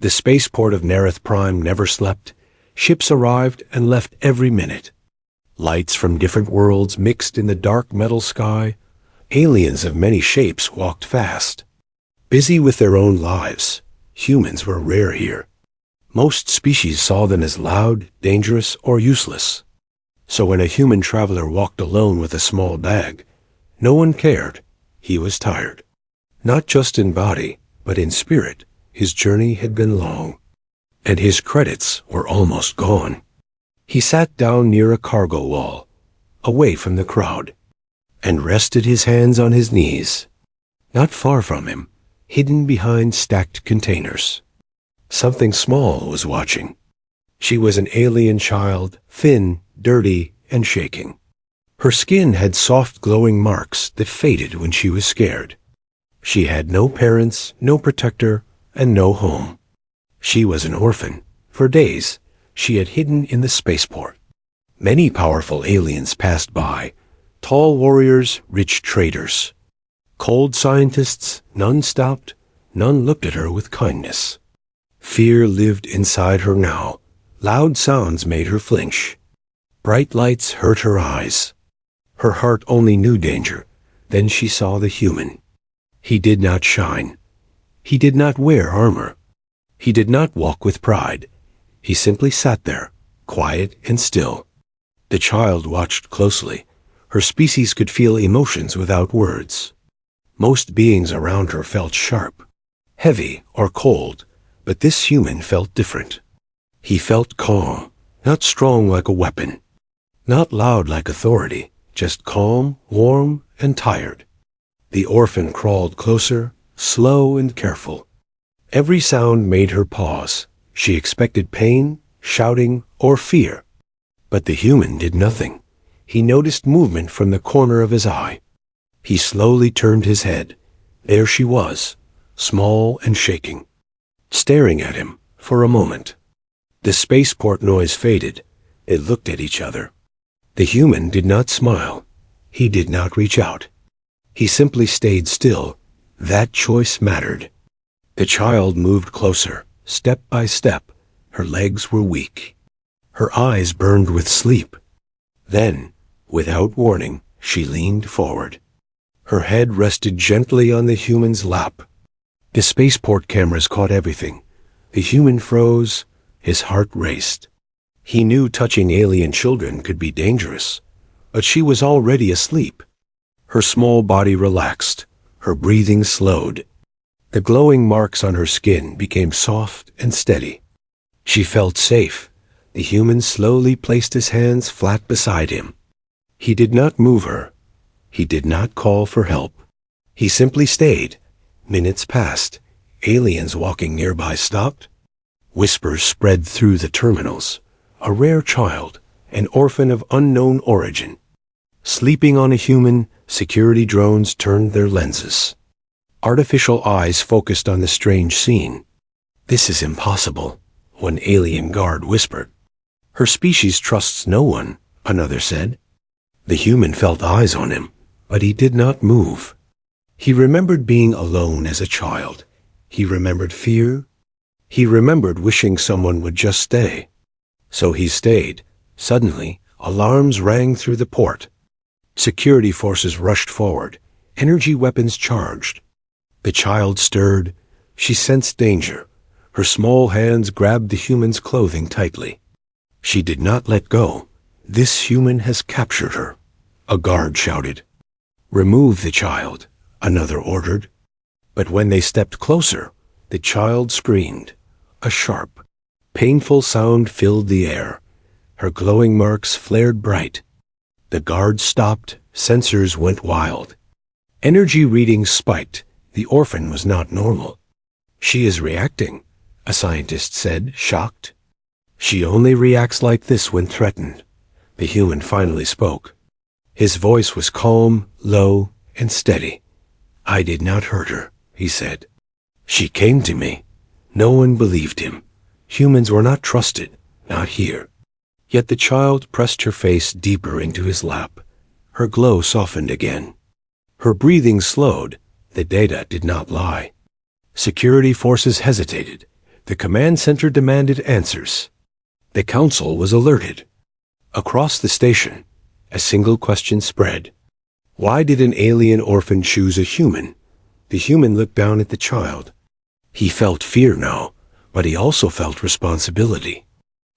The spaceport of Nereth Prime never slept. Ships arrived and left every minute. Lights from different worlds mixed in the dark metal sky. Aliens of many shapes walked fast. Busy with their own lives, humans were rare here. Most species saw them as loud, dangerous, or useless. So when a human traveler walked alone with a small bag, no one cared. He was tired. Not just in body, but in spirit. His journey had been long, and his credits were almost gone. He sat down near a cargo wall, away from the crowd, and rested his hands on his knees. Not far from him, hidden behind stacked containers, something small was watching. She was an alien child, thin, dirty, and shaking. Her skin had soft glowing marks that faded when she was scared. She had no parents, no protector, and no home. She was an orphan. For days, she had hidden in the spaceport. Many powerful aliens passed by, tall warriors, rich traders. Cold scientists, none stopped, none looked at her with kindness. Fear lived inside her now. Loud sounds made her flinch. Bright lights hurt her eyes. Her heart only knew danger. Then she saw the human. He did not shine. He did not wear armor. He did not walk with pride. He simply sat there, quiet and still. The child watched closely. Her species could feel emotions without words. Most beings around her felt sharp, heavy, or cold, but this human felt different. He felt calm, not strong like a weapon, not loud like authority, just calm, warm, and tired. The orphan crawled closer, slow and careful. Every sound made her pause. She expected pain, shouting, or fear. But the human did nothing. He noticed movement from the corner of his eye. He slowly turned his head. There she was, small and shaking, staring at him for a moment. The spaceport noise faded. They looked at each other. The human did not smile. He did not reach out. He simply stayed still. That choice mattered. The child moved closer, step by step. Her legs were weak. Her eyes burned with sleep. Then, without warning, she leaned forward. Her head rested gently on the human's lap. The spaceport cameras caught everything. The human froze. His heart raced. He knew touching alien children could be dangerous, but she was already asleep. Her small body relaxed. Her breathing slowed. The glowing marks on her skin became soft and steady. She felt safe. The human slowly placed his hands flat beside him. He did not move her. He did not call for help. He simply stayed. Minutes passed. Aliens walking nearby stopped. Whispers spread through the terminals. A rare child, an orphan of unknown origin. Sleeping on a human, security drones turned their lenses. Artificial eyes focused on the strange scene. "This is impossible," one alien guard whispered. "Her species trusts no one," another said. The human felt eyes on him, but he did not move. He remembered being alone as a child. He remembered fear. He remembered wishing someone would just stay. So he stayed. Suddenly, alarms rang through the port. Security forces rushed forward, energy weapons charged. The child stirred. She sensed danger. Her small hands grabbed the human's clothing tightly. She did not let go. "This human has captured her," a guard shouted. "Remove the child," another ordered. But when they stepped closer, the child screamed. A sharp, painful sound filled the air. Her glowing marks flared bright. The guard stopped. Sensors went wild. Energy readings spiked. The orphan was not normal. "She is reacting," a scientist said, shocked. "She only reacts like this when threatened." The human finally spoke. His voice was calm, low, and steady. "I did not hurt her," he said. "She came to me." No one believed him. Humans were not trusted, not here. Yet the child pressed her face deeper into his lap. Her glow softened again. Her breathing slowed. The data did not lie. Security forces hesitated. The command center demanded answers. The council was alerted. Across the station, a single question spread. Why did an alien orphan choose a human? The human looked down at the child. He felt fear now, but he also felt responsibility.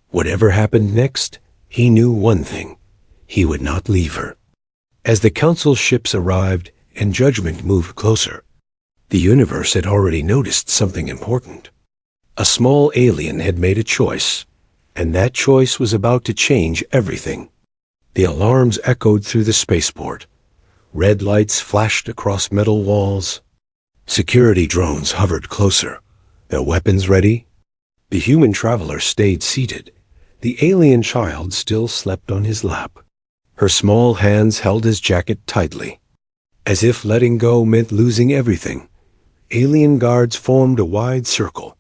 Whatever happened next, he knew one thing. He would not leave her. As the council ships arrived and judgment moved closer, the universe had already noticed something important. A small alien had made a choice, and that choice was about to change everything. The alarms echoed through the spaceport. Red lights flashed across metal walls. Security drones hovered closer, their weapons ready. The human traveler stayed seated. The alien child still slept on his lap. Her small hands held his jacket tightly. As if letting go meant losing everything, alien guards formed a wide circle.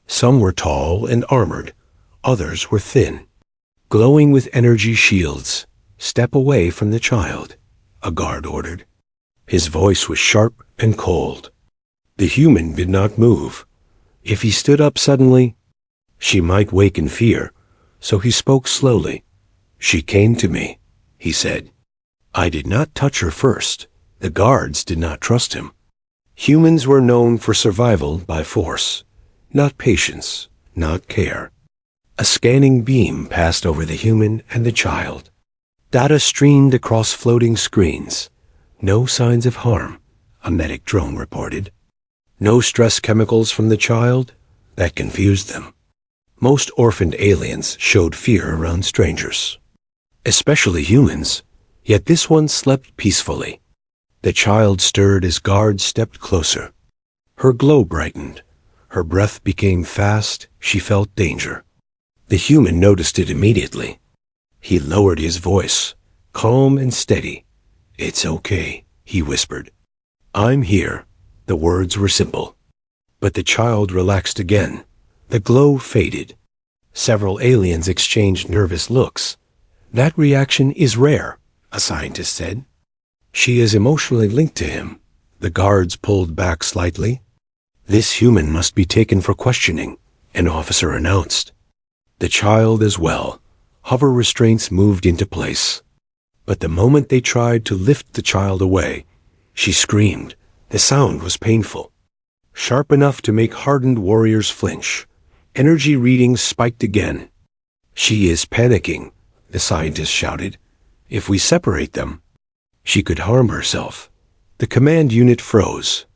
Some were tall and armored, others were thin, glowing with energy shields. "Step away from the child," a guard ordered. His voice was sharp and cold. The human did not move. If he stood up suddenly, she might wake in fear, so he spoke slowly. "She came to me," he said. "I did not touch her first." The guards did not trust him. Humans were known for survival by force, not patience, not care. A scanning beam passed over the human and the child. Data streamed across floating screens. No signs of harm, a medic drone reported. No stress chemicals from the child. That confused them. Most orphaned aliens showed fear around strangers, especially humans, yet this one slept peacefully. The child stirred as guards stepped closer. Her glow brightened. Her breath became fast. She felt danger. The human noticed it immediately. He lowered his voice, calm and steady. "It's okay," he whispered. "I'm here." The words were simple. But the child relaxed again. The glow faded. Several aliens exchanged nervous looks. "That reaction is rare," a scientist said. "She is emotionally linked to him." The guards pulled back slightly. "This human must be taken for questioning," an officer announced. The child as well. Hover restraints moved into place. But the moment they tried to lift the child away, she screamed. The sound was painful, sharp enough to make hardened warriors flinch. Energy readings spiked again. "She is panicking," the scientist shouted. "If we separate them, she could harm herself." The command unit froze.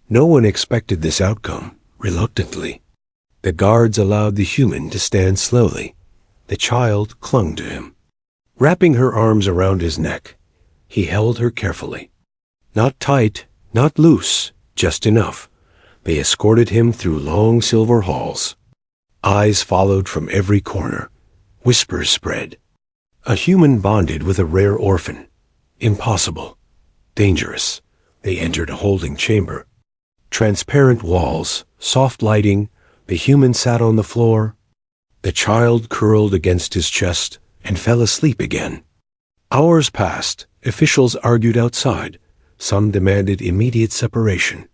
No one expected this outcome. Reluctantly, the guards allowed the human to stand slowly. The child clung to him. Wrapping her arms around his neck, he held her carefully. Not tight, not loose, just enough. They escorted him through long silver halls. Eyes followed from every corner. Whispers spread. A human bonded with a rare orphan. Impossible. Dangerous. They entered a holding chamber. Transparent walls, soft lighting. The human sat on the floor. The child curled against his chest and fell asleep again. Hours passed. Officials argued outside. Some demanded immediate separation.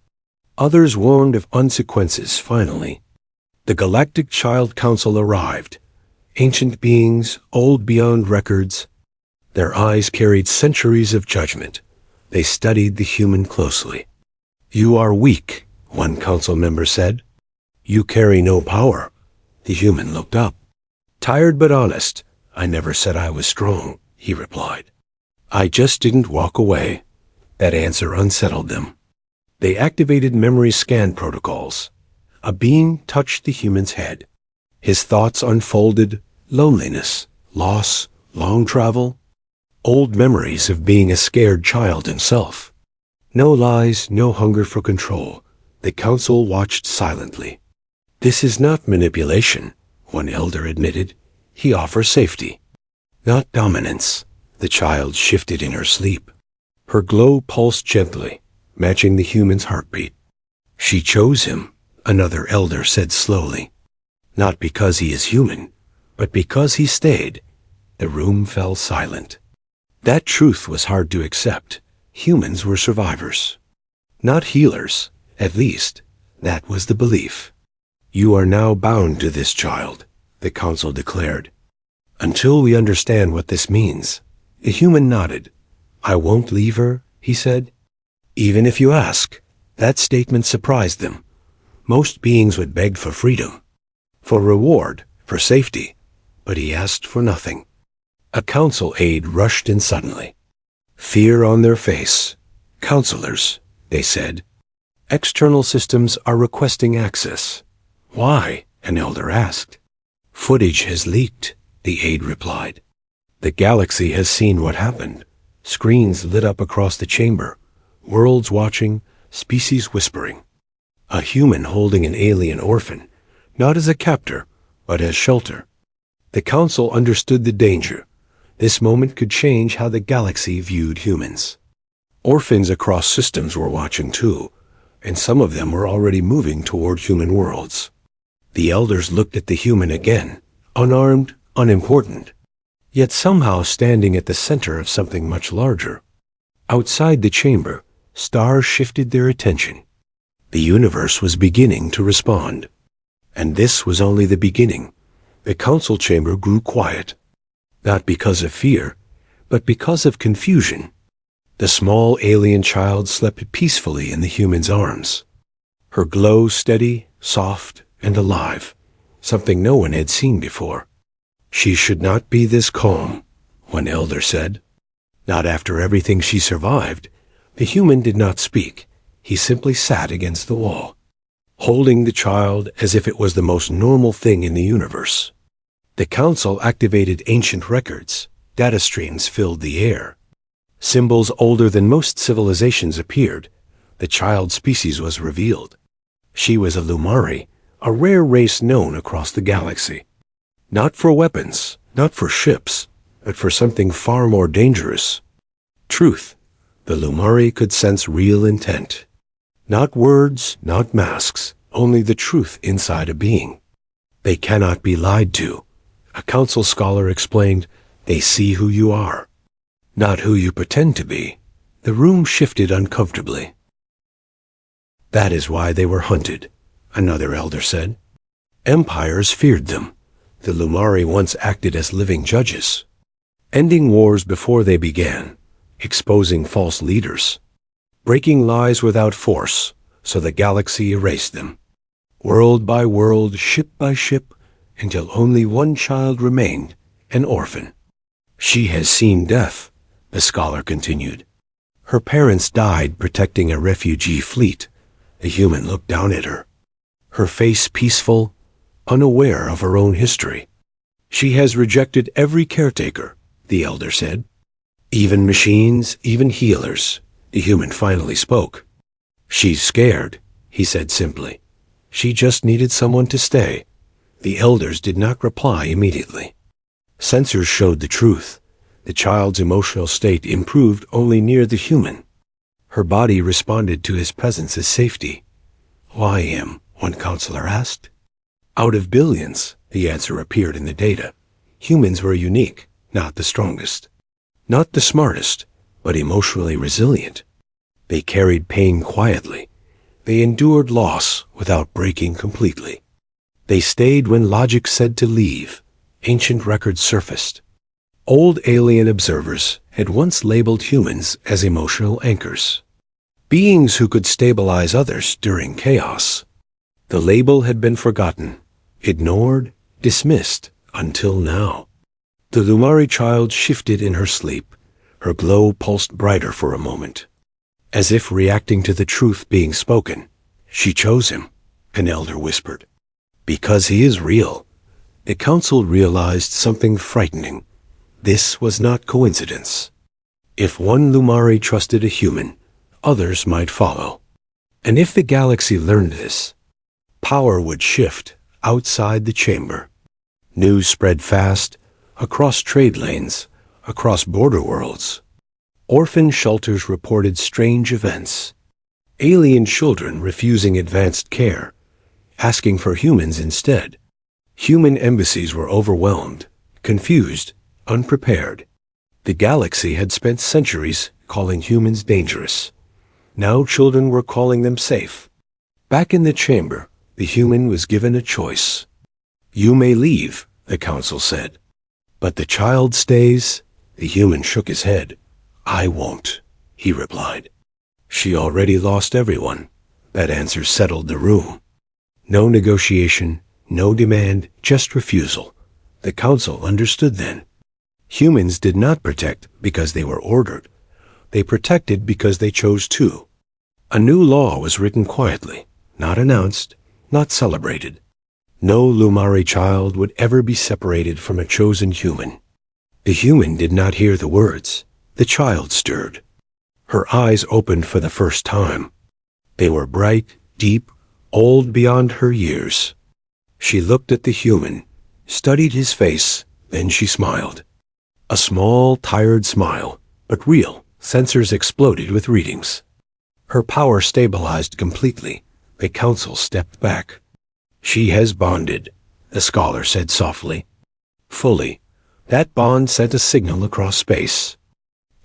Others warned of consequences. Finally, the Galactic Child Council arrived. Ancient beings, old beyond records. Their eyes carried centuries of judgment. They studied the human closely. "You are weak," one council member said. "You carry no power." The human looked up. "Tired but honest. I never said I was strong," he replied. "I just didn't walk away." That answer unsettled them. They activated memory scan protocols. A beam touched the human's head. His thoughts unfolded. Loneliness, loss, long travel. Old memories of being a scared child himself. No lies, no hunger for control. The council watched silently. "This is not manipulation," one elder admitted. "He offers safety, not dominance." The child shifted in her sleep. Her glow pulsed gently, matching the human's heartbeat. "She chose him," another elder said slowly. "Not because he is human, but because he stayed." The room fell silent. That truth was hard to accept. Humans were survivors, not healers. At least, that was the belief. "You are now bound to this child," the council declared. "Until we understand what this means." The human nodded. "I won't leave her," he said. "Even if you ask." That statement surprised them. Most beings would beg for freedom, for reward, for safety, but he asked for nothing. A council aide rushed in suddenly. Fear on their face. "Counselors," they said. "External systems are requesting access." "Why?" an elder asked. "Footage has leaked," the aide replied. "The galaxy has seen what happened. Screens lit up across the chamber, worlds watching, species whispering. A human holding an alien orphan, not as a captor, but as shelter." The council understood the danger. This moment could change how the galaxy viewed humans. Orphans across systems were watching too, and some of them were already moving toward human worlds. The elders looked at the human again, unarmed, unimportant, yet somehow standing at the center of something much larger. Outside the chamber, stars shifted their attention. The universe was beginning to respond. And this was only the beginning. The council chamber grew quiet, not because of fear, but because of confusion. The small alien child slept peacefully in the human's arms. Her glow steady, soft, and alive, something no one had seen before. "She should not be this calm," one elder said. Not after everything she survived. The human did not speak. He simply sat against the wall, holding the child as if it was the most normal thing in the universe. The council activated ancient records. Data streams filled the air. Symbols older than most civilizations appeared. The child species was revealed. She was a Lumari, a rare race known across the galaxy. Not for weapons, not for ships, but for something far more dangerous. Truth. The Lumari could sense real intent. Not words, not masks, only the truth inside a being. They cannot be lied to. A council scholar explained, "They see who you are, not who you pretend to be." The room shifted uncomfortably. "That is why they were hunted," another elder said. "Empires feared them. The Lumari once acted as living judges, ending wars before they began, exposing false leaders, breaking lies without force, so the galaxy erased them. World by world, ship by ship, until only one child remained, an orphan. She has seen death," the scholar continued. "Her parents died protecting a refugee fleet." The human looked down at her, her face peaceful, unaware of her own history. "She has rejected every caretaker," the elder said. "Even machines, even healers." The human finally spoke. "She's scared," he said simply. "She just needed someone to stay." The elders did not reply immediately. Sensors showed the truth. The child's emotional state improved only near the human. Her body responded to his presence as safety. "Why him?" one counselor asked. "Out of billions," the answer appeared in the data. Humans were unique, not the strongest, not the smartest, but emotionally resilient. They carried pain quietly. They endured loss without breaking completely. They stayed when logic said to leave. Ancient records surfaced. Old alien observers had once labeled humans as emotional anchors, beings who could stabilize others during chaos. The label had been forgotten, ignored, dismissed, until now. The Lumari child shifted in her sleep. Her glow pulsed brighter for a moment, as if reacting to the truth being spoken. "She chose him," an elder whispered. "Because he is real." The council realized something frightening. This was not coincidence. If one Lumari trusted a human, others might follow. And if the galaxy learned this, power would shift outside the chamber. News spread fast, across trade lanes, across border worlds. Orphan shelters reported strange events. Alien children refusing advanced care, asking for humans instead. Human embassies were overwhelmed, confused, unprepared. The galaxy had spent centuries calling humans dangerous. Now children were calling them safe. Back in the chamber, the human was given a choice. "You may leave," the council said. "But the child stays." The human shook his head. "I won't," he replied. She already lost everyone. That answer settled the room. No negotiation, no demand, just refusal. The council understood then. Humans did not protect because they were ordered. They protected because they chose to. A new law was written quietly, not announced, not celebrated. No Lumari child would ever be separated from a chosen human. The human did not hear the words. The child stirred. Her eyes opened for the first time. They were bright, deep, old beyond her years. She looked at the human, studied his face, then she smiled. A small, tired smile, but real. Sensors exploded with readings. Her power stabilized completely. The council stepped back. "She has bonded," the scholar said softly. "Fully. That bond sent a signal across space.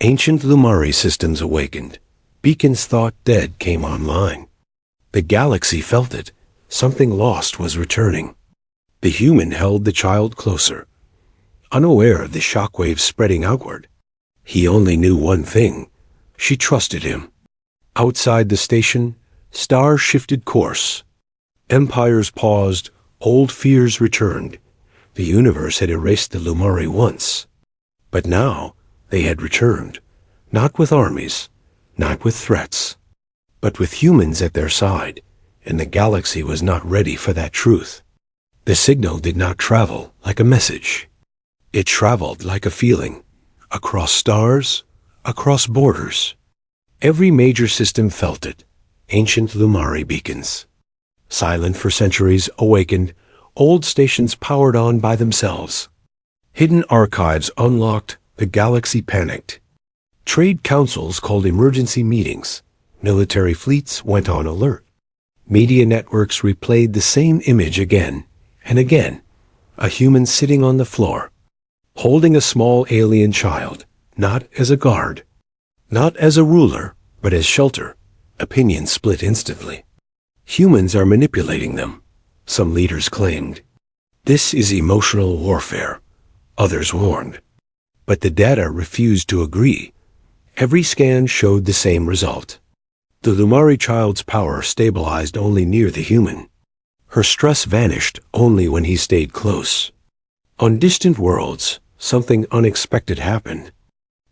Ancient Lumari systems awakened. Beacons thought dead came online. The galaxy felt it. Something lost was returning." The human held the child closer, unaware of the shockwaves spreading outward. He only knew one thing. She trusted him. Outside the station, stars shifted course. Empires paused, old fears returned. The universe had erased the Lumari once. But now they had returned, not with armies, not with threats, but with humans at their side, and the galaxy was not ready for that truth. The signal did not travel like a message. It traveled like a feeling, across stars, across borders. Every major system felt it. Ancient Lumari beacons. Silent for centuries, awakened, old stations powered on by themselves. Hidden archives unlocked, the galaxy panicked. Trade councils called emergency meetings. Military fleets went on alert. Media networks replayed the same image again and again. A human sitting on the floor, holding a small alien child, not as a guard, not as a ruler, but as shelter. Opinions split instantly. Humans are manipulating them, some leaders claimed. This is emotional warfare, others warned. But the data refused to agree. Every scan showed the same result. The Lumari child's power stabilized only near the human. Her stress vanished only when he stayed close. On distant worlds, something unexpected happened.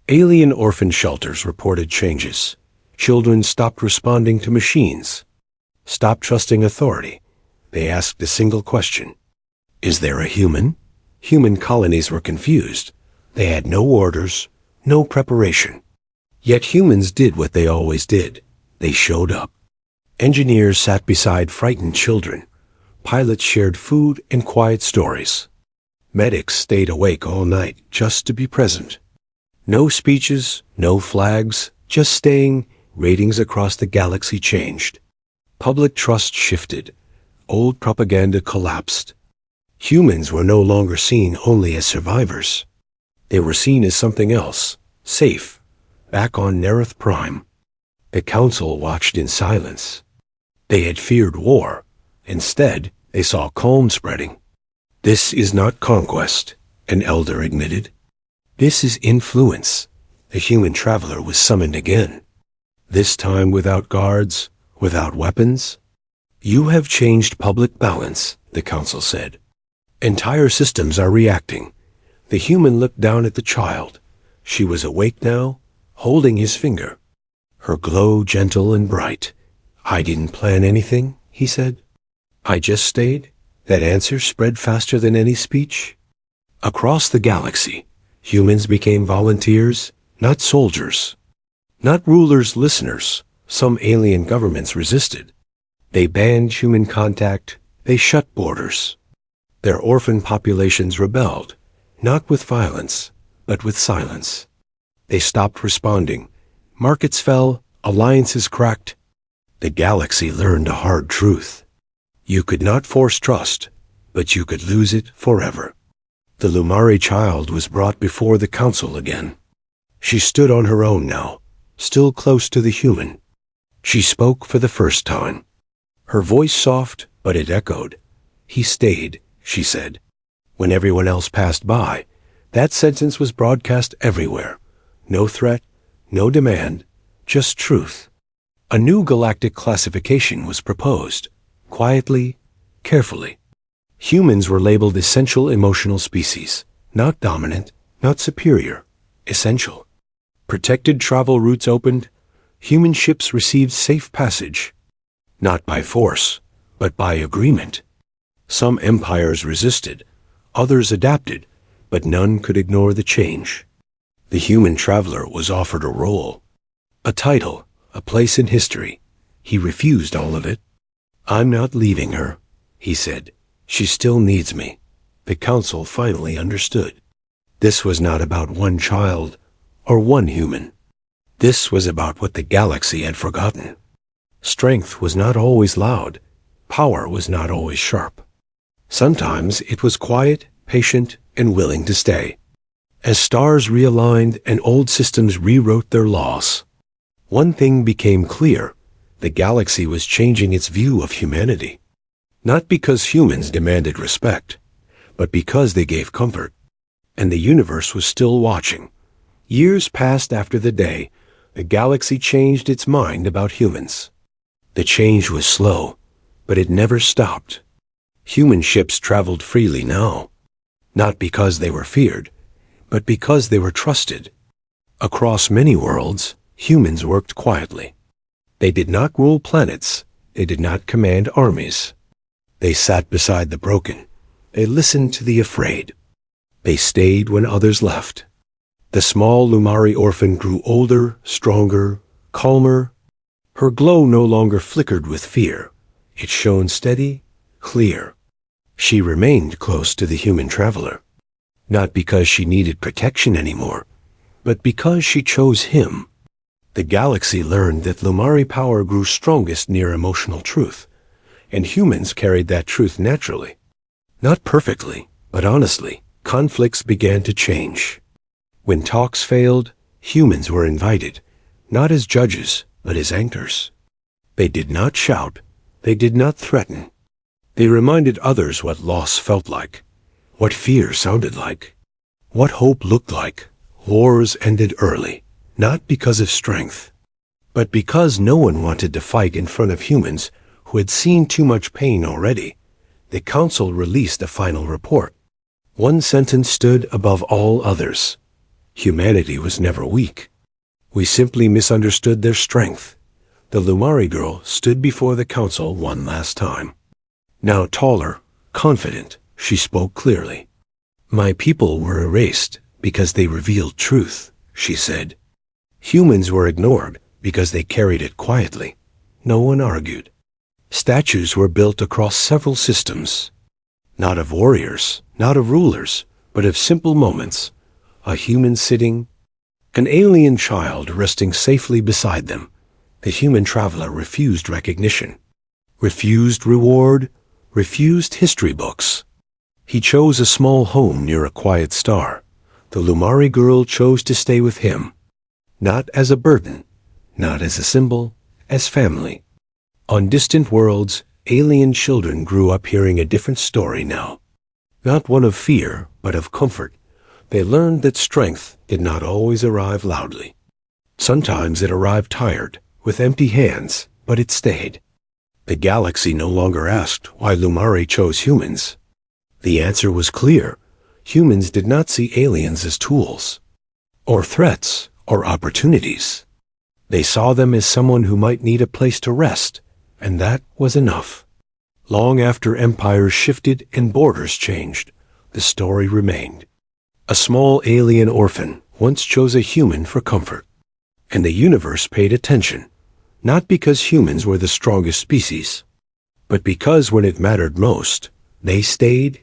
Alien orphan shelters reported changes. Children stopped responding to machines, stopped trusting authority. They asked a single question. Is there a human? Human colonies were confused. They had no orders, no preparation. Yet humans did what they always did. They showed up. Engineers sat beside frightened children. Pilots shared food and quiet stories. Medics stayed awake all night just to be present. No speeches, no flags, just staying. Ratings across the galaxy changed. Public trust shifted. Old propaganda collapsed. Humans were no longer seen only as survivors. They were seen as something else, safe, back on Nereth Prime. The council watched in silence. They had feared war. Instead, they saw calm spreading. "This is not conquest," an elder admitted. "This is influence." The human traveler was summoned again. This time without guards, without weapons. "You have changed public balance," the council said. "Entire systems are reacting." The human looked down at the child. She was awake now, holding his finger. Her glow gentle and bright. "I didn't plan anything," he said. "I just stayed." That answer spread faster than any speech. Across the galaxy, humans became volunteers, not soldiers. Not rulers, listeners. Some alien governments resisted. They banned human contact. They shut borders. Their orphan populations rebelled, not with violence, but with silence. They stopped responding. Markets fell, alliances cracked. The galaxy learned a hard truth. You could not force trust, but you could lose it forever. The Lumari child was brought before the council again. She stood on her own now, still close to the human. She spoke for the first time. Her voice soft But it echoed. He stayed, she said. When everyone else passed by, that sentence was broadcast everywhere. No threat, no demand, just truth. A new galactic classification was proposed, quietly, carefully. Humans were labeled essential emotional species, not dominant, not superior, essential. Protected travel routes opened, human ships received safe passage, not by force, but by agreement. Some empires resisted, others adapted, but none could ignore the change. The human traveler was offered a role, a title, a place in history. He refused all of it. "I'm not leaving her," he said. "She still needs me." The council finally understood. This was not about one child or one human. This was about what the galaxy had forgotten. Strength was not always loud. Power was not always sharp. Sometimes it was quiet, patient, and willing to stay. As stars realigned and old systems rewrote their laws, one thing became clear: the galaxy was changing its view of humanity. Not because humans demanded respect, but because they gave comfort. And the universe was still watching. Years passed after the day the galaxy changed its mind about humans. The change was slow, but it never stopped. Human ships traveled freely now, not because they were feared, but because they were trusted. Across many worlds, humans worked quietly. They did not rule planets. They did not command armies. They sat beside the broken. They listened to the afraid. They stayed when others left. The small Lumari orphan grew older, stronger, calmer. Her glow no longer flickered with fear. It shone steady, clear. She remained close to the human traveler, not because she needed protection anymore, but because she chose him. The galaxy learned that Lumari power grew strongest near emotional truth, and humans carried that truth naturally. Not perfectly, but honestly, conflicts began to change. When talks failed, humans were invited, not as judges, but as anchors. They did not shout. They did not threaten. They reminded others what loss felt like, what fear sounded like, what hope looked like. Wars ended early, not because of strength, but because no one wanted to fight in front of humans who had seen too much pain already. The council released a final report. One sentence stood above all others. Humanity was never weak. We simply misunderstood their strength. The Lumari girl stood before the council one last time. Now taller, confident, she spoke clearly. "My people were erased because they revealed truth," she said. "Humans were ignored because they carried it quietly. No one argued. Statues were built across several systems, not of warriors, not of rulers, but of simple moments. A human sitting, an alien child resting safely beside them. The human traveler refused recognition, refused reward, refused history books. He chose a small home near a quiet star. The Lumari girl chose to stay with him, not as a burden, not as a symbol, as family. On distant worlds, alien children grew up hearing a different story now. Not one of fear, but of comfort. They learned that strength did not always arrive loudly. Sometimes it arrived tired, with empty hands, but it stayed. The galaxy no longer asked why Lumari chose humans. The answer was clear. Humans did not see aliens as tools, or threats, or opportunities. They saw them as someone who might need a place to rest, and that was enough. Long after empires shifted and borders changed, the story remained. A small alien orphan once chose a human for comfort, and the universe paid attention, not because humans were the strongest species, but because when it mattered most, they stayed